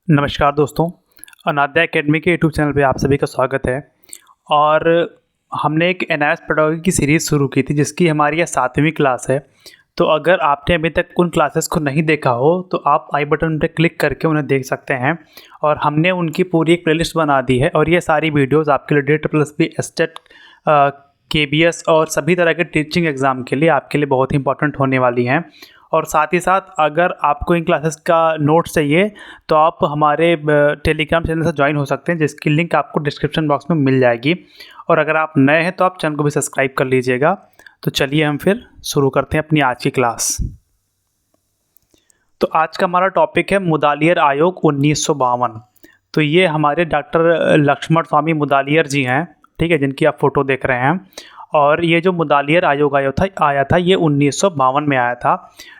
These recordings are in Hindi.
नमस्कार दोस्तों, अनाद्या एकेडमी के यूट्यूब चैनल पे आप सभी का स्वागत है। और हमने एक एनआईएस पेडागोजी की सीरीज़ शुरू की थी जिसकी हमारी यह 7वीं क्लास है। तो अगर आपने अभी तक उन क्लासेस को नहीं देखा हो तो आप आई बटन पे क्लिक करके उन्हें देख सकते हैं। और हमने उनकी पूरी एक प्लेलिस्ट बना दी है और ये सारी वीडियोज़ आपके लिए डेट प्लस बी एस्टेट केबीएस और सभी तरह के टीचिंग एग्ज़ाम के लिए आपके लिए बहुत ही इंपॉर्टेंट होने वाली हैं। और साथ ही साथ अगर आपको इन क्लासेस का नोट्स चाहिए तो आप हमारे टेलीग्राम चैनल से ज्वाइन हो सकते हैं जिसकी लिंक आपको डिस्क्रिप्शन बॉक्स में मिल जाएगी। और अगर आप नए हैं तो आप चैनल को भी सब्सक्राइब कर लीजिएगा। तो चलिए हम फिर शुरू करते हैं अपनी आज की क्लास। तो आज का हमारा टॉपिक है मुदालियर आयोग 1952। तो ये हमारे डॉक्टर लक्ष्मण स्वामी मुदालियर जी हैं, ठीक है, जिनकी आप फ़ोटो देख रहे हैं। और ये जो मुदालियर आयोग आया था ये 1952 में आया था।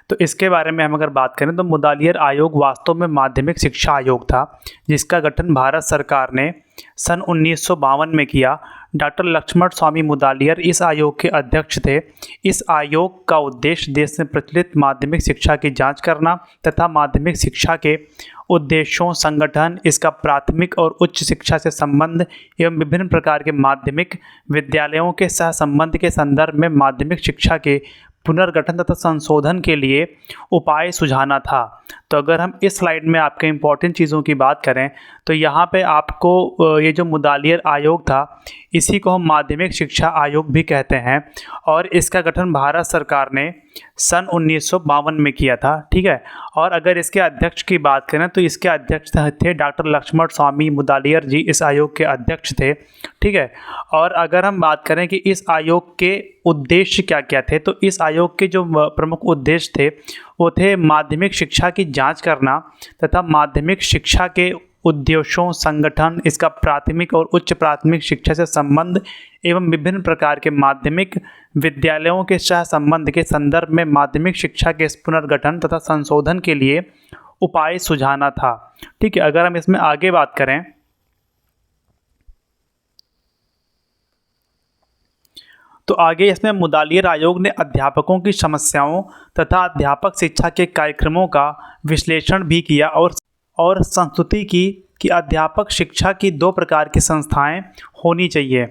तो इसके बारे में हम अगर बात करें तो मुदालियर आयोग वास्तव में माध्यमिक शिक्षा आयोग था जिसका गठन भारत सरकार ने सन 1952 में किया। डॉक्टर लक्ष्मण स्वामी मुदालियर इस आयोग के अध्यक्ष थे। इस आयोग का उद्देश्य देश में प्रचलित माध्यमिक शिक्षा की जांच करना तथा माध्यमिक शिक्षा के उद्देश्यों, संगठन, इसका प्राथमिक और उच्च शिक्षा से संबंध एवं विभिन्न प्रकार के माध्यमिक विद्यालयों के सहसंबंध के संदर्भ में माध्यमिक शिक्षा के पुनर्गठन तथा संशोधन के लिए उपाय सुझाना था। तो अगर हम इस स्लाइड में आपके इम्पॉर्टेंट चीज़ों की बात करें तो यहाँ पे आपको ये जो मुदालियर आयोग था इसी को हम माध्यमिक शिक्षा आयोग भी कहते हैं। और इसका गठन भारत सरकार ने सन 1952 में किया था, ठीक है। और अगर इसके अध्यक्ष की बात करें तो इसके अध्यक्ष थे डॉक्टर लक्ष्मण स्वामी मुदालियर जी, इस आयोग के अध्यक्ष थे, ठीक है। और अगर हम बात करें कि इस आयोग के उद्देश्य क्या क्या थे तो इस आयोग के जो प्रमुख उद्देश्य थे वो थे माध्यमिक शिक्षा की जांच करना तथा माध्यमिक शिक्षा के उद्देश्यों, संगठन, इसका प्राथमिक और उच्च प्राथमिक शिक्षा से संबंध एवं विभिन्न प्रकार के माध्यमिक विद्यालयों के सहसंबंध के संदर्भ में माध्यमिक शिक्षा के पुनर्गठन तथा संशोधन के लिए उपाय सुझाना था, ठीक है। अगर हम इसमें आगे बात करें तो आगे इसमें मुदालियर आयोग ने अध्यापकों की समस्याओं तथा अध्यापक शिक्षा के कार्यक्रमों का विश्लेषण भी किया और संस्तुति की कि अध्यापक शिक्षा की 2 प्रकार की संस्थाएं होनी चाहिए।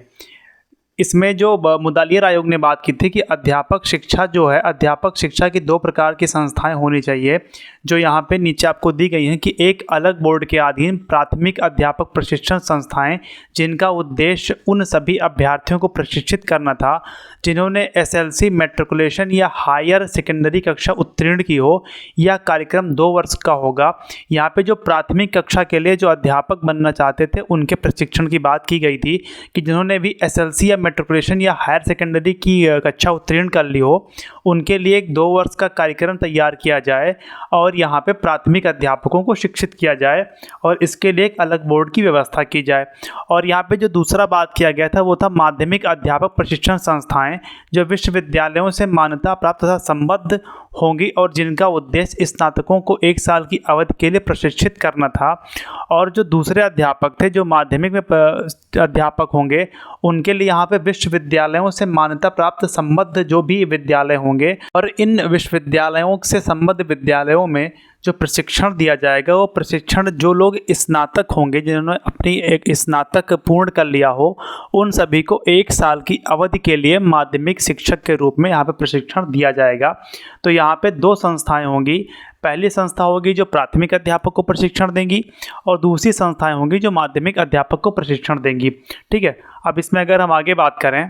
इसमें जो मुदालियर आयोग ने बात की थी कि अध्यापक शिक्षा जो है, अध्यापक शिक्षा की 2 प्रकार की संस्थाएं होनी चाहिए जो यहाँ पे नीचे आपको दी गई हैं कि एक अलग बोर्ड के अधीन प्राथमिक अध्यापक प्रशिक्षण संस्थाएं जिनका उद्देश्य उन सभी अभ्यर्थियों को प्रशिक्षित करना था जिन्होंने एसएलसी, मैट्रिकुलेशन या हायर सेकेंडरी कक्षा उत्तीर्ण की हो। यह कार्यक्रम 2 वर्ष का होगा। यहाँ पे जो प्राथमिक कक्षा के लिए जो अध्यापक बनना चाहते थे उनके प्रशिक्षण की बात की गई थी कि जिन्होंने भी एसएलसी या मैट्रिकुलेशन या हायर सेकेंडरी की कक्षा उत्तीर्ण कर ली हो उनके लिए एक 2 वर्ष का कार्यक्रम तैयार किया जाए और यहाँ पे प्राथमिक अध्यापकों को शिक्षित किया जाए और इसके लिए एक अलग बोर्ड की व्यवस्था की जाए। और यहाँ पे जो दूसरा बात किया गया था वो था माध्यमिक अध्यापक प्रशिक्षण संस्थाएं जो विश्वविद्यालयों से मान्यता प्राप्त तथा संबद्ध होंगी और जिनका उद्देश्य स्नातकों को 1 साल की अवधि के लिए प्रशिक्षित करना था। और जो दूसरे अध्यापक थे जो माध्यमिक में अध्यापक होंगे उनके लिए यहाँ पे विश्वविद्यालयों से मान्यता प्राप्त संबद्ध जो भी विद्यालय होंगे और इन विश्वविद्यालयों से संबद्ध विद्यालयों में जो प्रशिक्षण दिया जाएगा वो प्रशिक्षण जो लोग स्नातक होंगे जिन्होंने अपनी एक स्नातक पूर्ण कर लिया हो उन सभी को 1 साल की अवधि के लिए माध्यमिक शिक्षक के रूप में यहाँ पे प्रशिक्षण दिया जाएगा। तो यहाँ पे 2 संस्थाएं होंगी। पहली संस्था होगी जो प्राथमिक अध्यापक को प्रशिक्षण देंगी और दूसरी संस्थाएं होंगी जो माध्यमिक अध्यापक को प्रशिक्षण देंगी, ठीक है। अब इसमें अगर हम आगे बात करें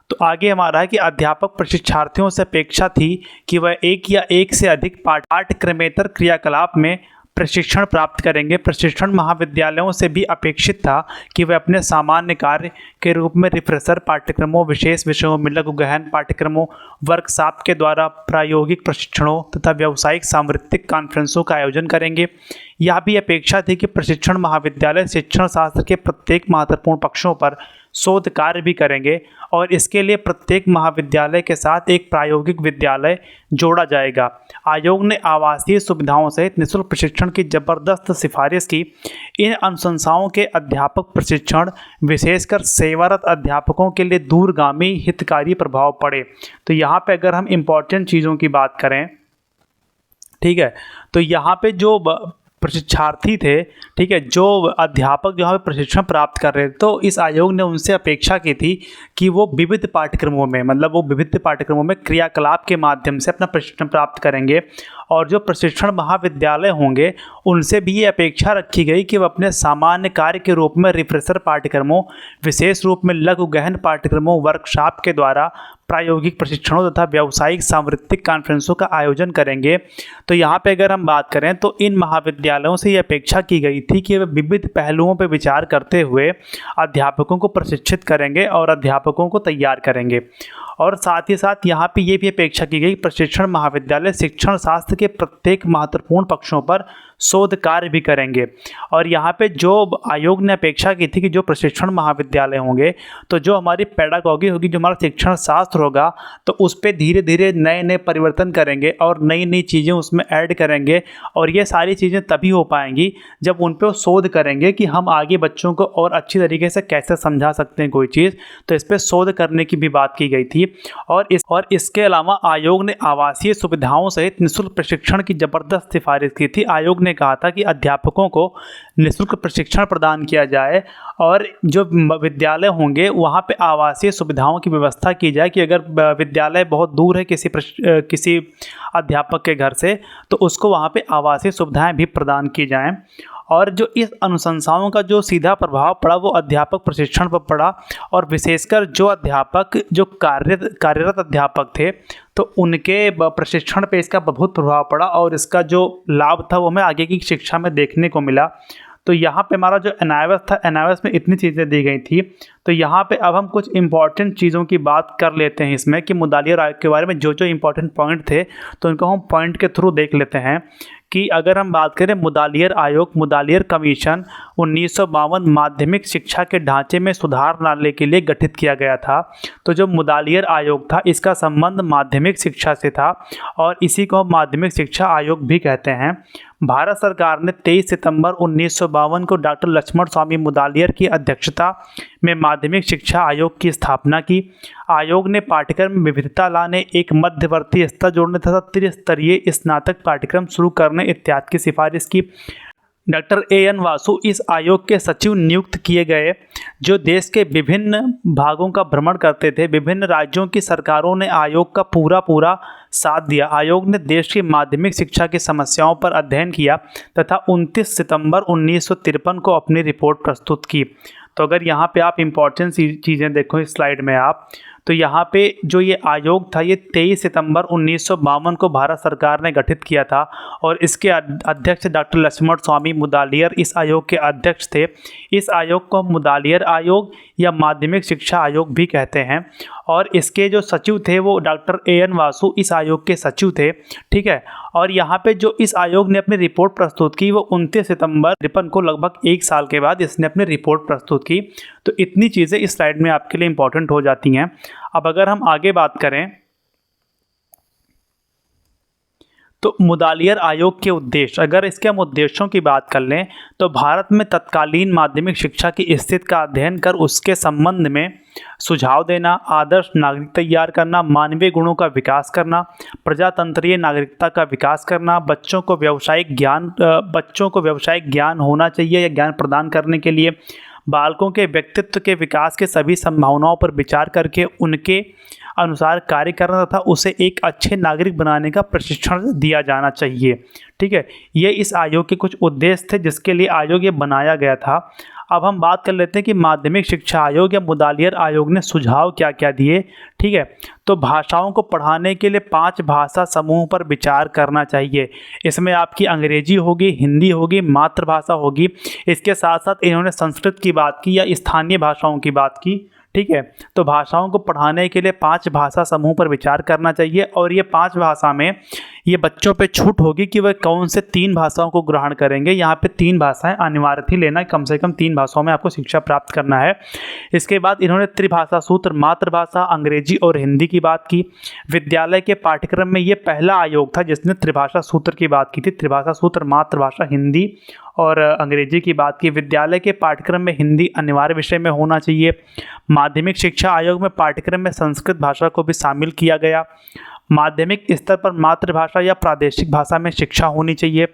तो आगे हमारा है कि अध्यापक प्रशिक्षार्थियों से अपेक्षा थी कि वह एक या एक से अधिक पाठ्यक्रमेतर क्रियाकलाप में प्रशिक्षण प्राप्त करेंगे। प्रशिक्षण महाविद्यालयों से भी अपेक्षित था कि वे अपने सामान्य कार्य के रूप में रिफ्रेशर पाठ्यक्रमों, विशेष विषयों में लघु गहन पाठ्यक्रमों, वर्कशॉप के द्वारा प्रायोगिक प्रशिक्षणों तथा व्यावसायिक सांस्कृतिक कॉन्फ्रेंसों का आयोजन करेंगे। यह भी अपेक्षा थी कि प्रशिक्षण महाविद्यालय शिक्षण शास्त्र के प्रत्येक महत्वपूर्ण पक्षों पर शोध कार्य भी करेंगे और इसके लिए प्रत्येक महाविद्यालय के साथ एक प्रायोगिक विद्यालय जोड़ा जाएगा। आयोग ने आवासीय सुविधाओं सहित निःशुल्क प्रशिक्षण की जबरदस्त सिफारिश की। इन अनुशंसाओं के अध्यापक प्रशिक्षण विशेषकर सेवारत अध्यापकों के लिए दूरगामी हितकारी प्रभाव पड़े। तो यहाँ पे अगर हम इम्पोर्टेंट चीज़ों की बात करें, ठीक है, तो यहाँ पे जो प्रशिक्षार्थी थे, ठीक है, जो अध्यापक जो यहाँ पे प्रशिक्षण प्राप्त कर रहे थे, तो इस आयोग ने उनसे अपेक्षा की थी कि वो विविध पाठ्यक्रमों में, मतलब वो विविध पाठ्यक्रमों में क्रियाकलाप के माध्यम से अपना प्रशिक्षण प्राप्त करेंगे। और जो प्रशिक्षण महाविद्यालय होंगे उनसे भी ये अपेक्षा रखी गई कि वह अपने सामान्य कार्य के रूप में रिफ्रेशर पाठ्यक्रमों, विशेष रूप में लघु गहन पाठ्यक्रमों, वर्कशॉप के द्वारा प्रायोगिक प्रशिक्षणों तथा व्यावसायिक सांवृत्तिक कॉन्फ्रेंसों का आयोजन करेंगे। तो यहाँ पे अगर हम बात करें तो इन महाविद्यालयों से ये अपेक्षा की गई थी कि वे विविध पहलुओं पर विचार करते हुए अध्यापकों को प्रशिक्षित करेंगे और अध्यापकों को तैयार करेंगे। और साथ ही साथ यहाँ पे ये भी अपेक्षा की गई प्रशिक्षण महाविद्यालय शिक्षण शास्त्र के प्रत्येक महत्वपूर्ण पक्षों पर शोध कार्य भी करेंगे। और यहाँ पे जो आयोग ने अपेक्षा की थी कि जो प्रशिक्षण महाविद्यालय होंगे, तो जो हमारी पेडागॉजी होगी, जो हमारा शिक्षण शास्त्र होगा, तो उस पर धीरे धीरे नए नए परिवर्तन करेंगे और नई नई चीज़ें उसमें ऐड करेंगे। और ये सारी चीज़ें तभी हो पाएंगी जब उन पर शोध करेंगे कि हम आगे बच्चों को और अच्छी तरीके से कैसे समझा सकते हैं कोई चीज़, तो इस पर शोध करने की भी बात की गई थी। और इसके अलावा आयोग ने आवासीय सुविधाओं सहित निःशुल्क प्रशिक्षण की जबरदस्त सिफारिश की थी। आयोग ने कहा था कि अध्यापकों को निःशुल्क प्रशिक्षण प्रदान किया जाए और जो विद्यालय होंगे वहाँ पे आवासीय सुविधाओं की व्यवस्था की जाए कि अगर विद्यालय बहुत दूर है किसी अध्यापक के घर से, तो उसको वहाँ पे आवासीय सुविधाएं भी प्रदान की जाएं। और जो इस अनुशंसाओं का जो सीधा प्रभाव पड़ा वो अध्यापक प्रशिक्षण पर पड़ा, और विशेषकर जो अध्यापक जो कार्यरत अध्यापक थे तो उनके प्रशिक्षण पे इसका बहुत प्रभाव पड़ा और इसका जो लाभ था वो हमें आगे की शिक्षा में देखने को मिला। तो यहाँ पे हमारा जो एनआईएवएस था, एनआईएवएस में इतनी चीज़ें दी गई थी। तो यहाँ पे अब हम कुछ इंपॉर्टेंट चीज़ों की बात कर लेते हैं इसमें कि मुदालियर आयोग के बारे में जो जो इंपॉर्टेंट पॉइंट थे तो उनको हम पॉइंट के थ्रू देख लेते हैं। कि अगर हम बात करें मुदालियर आयोग, मुदालियर कमीशन 1952 माध्यमिक शिक्षा के ढांचे में सुधार लाने के लिए गठित किया गया था। तो जो मुदालियर आयोग था इसका संबंध माध्यमिक शिक्षा से था और इसी को माध्यमिक शिक्षा आयोग भी कहते हैं। भारत सरकार ने 23 सितंबर 1952 को डॉक्टर लक्ष्मण स्वामी मुदालियर की अध्यक्षता में माध्यमिक शिक्षा आयोग की स्थापना की। आयोग ने पाठ्यक्रम में विविधता लाने, एक मध्यवर्ती स्तर जोड़ने तथा त्रिस्तरीय स्नातक पाठ्यक्रम शुरू करने इत्यादि की सिफारिश की। Doctor A.N. वासु इस आयोग के सचिव नियुक्त किए गए जो देश के विभिन्न भागों का भ्रमण करते थे। विभिन्न राज्यों की सरकारों ने आयोग का पूरा साथ दिया। आयोग ने देश की माध्यमिक शिक्षा की समस्याओं पर अध्ययन किया तथा 29 सितंबर 1953 को अपनी रिपोर्ट प्रस्तुत की। तो अगर यहाँ पे आप इम्पोर्टेंट चीज़ें देखो इस स्लाइड में आप, तो यहाँ पे जो ये आयोग था ये 23 सितंबर 1952 को भारत सरकार ने गठित किया था और इसके अध्यक्ष डॉक्टर लक्ष्मण स्वामी मुदालियर इस आयोग के अध्यक्ष थे। इस आयोग को मुदालियर आयोग या माध्यमिक शिक्षा आयोग भी कहते हैं और इसके जो सचिव थे वो डॉक्टर A.N. वासु इस आयोग के सचिव थे, ठीक है। और यहाँ पे जो इस आयोग ने अपनी रिपोर्ट प्रस्तुत की वो 29 सितंबर 1953 को लगभग एक साल के बाद इसने अपनी रिपोर्ट प्रस्तुत की। तो इतनी चीज़ें इस स्लाइड में आपके लिए इंपॉर्टेंट हो जाती हैं। अब अगर हम आगे बात करें तो मुदालियर आयोग के उद्देश्य, अगर इसके हम उद्देश्यों की बात कर लें तो भारत में तत्कालीन माध्यमिक शिक्षा की स्थिति का अध्ययन कर उसके संबंध में सुझाव देना, आदर्श नागरिक तैयार करना, मानवीय गुणों का विकास करना, प्रजातंत्रीय नागरिकता का विकास करना, बच्चों को व्यावसायिक ज्ञान होना चाहिए या ज्ञान प्रदान करने के लिए, बालकों के व्यक्तित्व के विकास के सभी संभावनाओं पर विचार करके उनके अनुसार कार्य करना तथा उसे एक अच्छे नागरिक बनाने का प्रशिक्षण दिया जाना चाहिए, ठीक है। ये इस आयोग के कुछ उद्देश्य थे जिसके लिए आयोग ये बनाया गया था। अब हम बात कर लेते हैं कि माध्यमिक शिक्षा आयोग या मुदालियर आयोग ने सुझाव क्या क्या दिए, ठीक है। तो भाषाओं को पढ़ाने के लिए 5 भाषा समूह पर विचार करना चाहिए। इसमें आपकी अंग्रेजी होगी, हिंदी होगी, मातृभाषा होगी। इसके साथ साथ इन्होंने संस्कृत की बात की या स्थानीय भाषाओं की बात की, ठीक है। तो भाषाओं को पढ़ाने के लिए 5 भाषा समूह पर विचार करना चाहिए और ये 5 भाषा में ये बच्चों पे छूट होगी कि वह कौन से 3 भाषाओं को ग्रहण करेंगे। यहाँ पे 3 भाषाएं अनिवार्य थी लेना, कम से कम 3 भाषाओं में आपको शिक्षा प्राप्त करना है। इसके बाद इन्होंने त्रिभाषा सूत्र, मातृभाषा, अंग्रेजी और हिंदी की बात की। विद्यालय के पाठ्यक्रम में ये पहला आयोग था जिसने त्रिभाषा सूत्र की बात की थी। त्रिभाषा सूत्र, मातृभाषा, हिंदी और अंग्रेजी की बात की। विद्यालय के पाठ्यक्रम में हिंदी अनिवार्य विषय में होना चाहिए। माध्यमिक शिक्षा आयोग में पाठ्यक्रम में संस्कृत भाषा को भी शामिल किया गया। माध्यमिक स्तर पर मातृभाषा या प्रादेशिक भाषा में शिक्षा होनी चाहिए।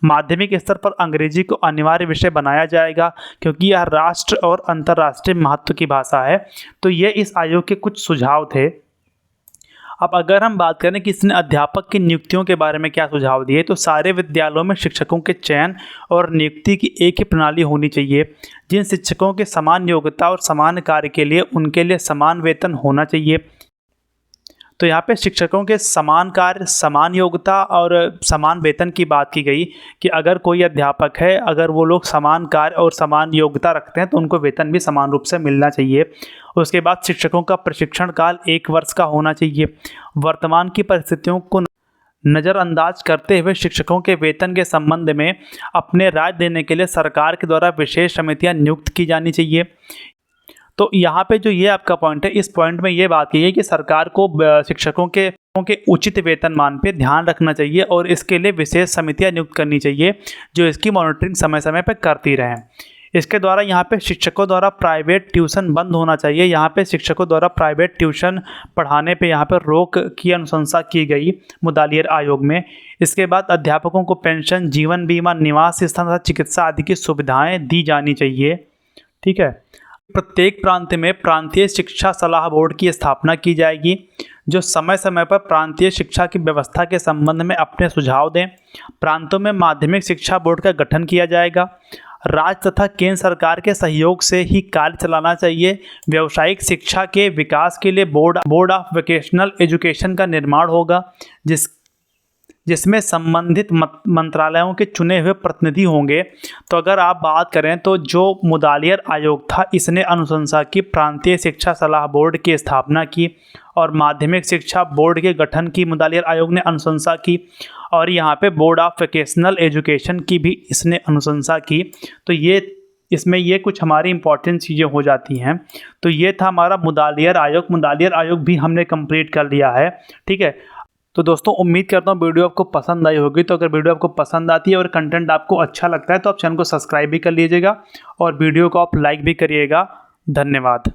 माध्यमिक स्तर पर अंग्रेजी को अनिवार्य विषय बनाया जाएगा क्योंकि यह राष्ट्र और अंतर्राष्ट्रीय महत्व की भाषा है। तो ये इस आयोग के कुछ सुझाव थे। अब अगर हम बात करें कि इसने अध्यापक की नियुक्तियों के बारे में क्या सुझाव दिए, तो सारे विद्यालयों में शिक्षकों के चयन और नियुक्ति की एक ही प्रणाली होनी चाहिए। जिन शिक्षकों की समान योग्यता और समान कार्य के लिए उनके लिए समान वेतन होना चाहिए। तो यहाँ पे शिक्षकों के समान कार्य, समान योग्यता और समान वेतन की बात की गई कि अगर कोई अध्यापक है, अगर वो लोग समान कार्य और समान योग्यता रखते हैं तो उनको वेतन भी समान रूप से मिलना चाहिए। उसके बाद शिक्षकों का प्रशिक्षण काल 1 वर्ष का होना चाहिए। वर्तमान की परिस्थितियों को नज़रअंदाज करते हुए शिक्षकों के वेतन के संबंध में अपने राय देने के लिए सरकार के द्वारा विशेष समितियां नियुक्त की जानी चाहिए। तो यहाँ पे जो ये आपका पॉइंट है, इस पॉइंट में ये बात की है कि सरकार को शिक्षकों के उचित वेतनमान पे ध्यान रखना चाहिए और इसके लिए विशेष समितियाँ नियुक्त करनी चाहिए जो इसकी मॉनिटरिंग समय समय पे करती रहें। इसके द्वारा यहाँ पे शिक्षकों द्वारा प्राइवेट ट्यूशन बंद होना चाहिए। यहाँ पे शिक्षकों द्वारा प्राइवेट ट्यूशन पढ़ाने पे यहाँ पर रोक की अनुशंसा की गई मुदालियर आयोग में। इसके बाद अध्यापकों को पेंशन, जीवन बीमा, निवास स्थान तथा चिकित्सा आदि की सुविधाएँ दी जानी चाहिए। ठीक है। प्रत्येक प्रांत में प्रांतीय शिक्षा सलाह बोर्ड की स्थापना की जाएगी जो समय समय पर प्रांतीय शिक्षा की व्यवस्था के संबंध में अपने सुझाव दें। प्रांतों में माध्यमिक शिक्षा बोर्ड का गठन किया जाएगा। राज्य तथा केंद्र सरकार के सहयोग से ही कार्य चलाना चाहिए। व्यावसायिक शिक्षा के विकास के लिए बोर्ड ऑफ वोकेशनल एजुकेशन का निर्माण होगा जिसमें संबंधित मंत्रालयों के चुने हुए प्रतिनिधि होंगे। तो अगर आप बात करें तो जो मुदालियर आयोग था इसने अनुशंसा की, प्रांतीय शिक्षा सलाह बोर्ड की स्थापना की और माध्यमिक शिक्षा बोर्ड के गठन की मुदालियर आयोग ने अनुशंसा की और यहाँ पे बोर्ड ऑफ वोकेशनल एजुकेशन की भी इसने अनुशंसा की। तो ये इसमें ये कुछ हमारी इंपॉर्टेंट चीज़ें हो जाती हैं। तो ये था हमारा मुदालियर आयोग भी हमने कंप्लीट कर लिया है। ठीक है। तो दोस्तों उम्मीद करता हूँ वीडियो आपको पसंद आई होगी। तो अगर वीडियो आपको पसंद आती है और कंटेंट आपको अच्छा लगता है तो आप चैनल को सब्सक्राइब भी कर लीजिएगा और वीडियो को आप लाइक भी करिएगा। धन्यवाद।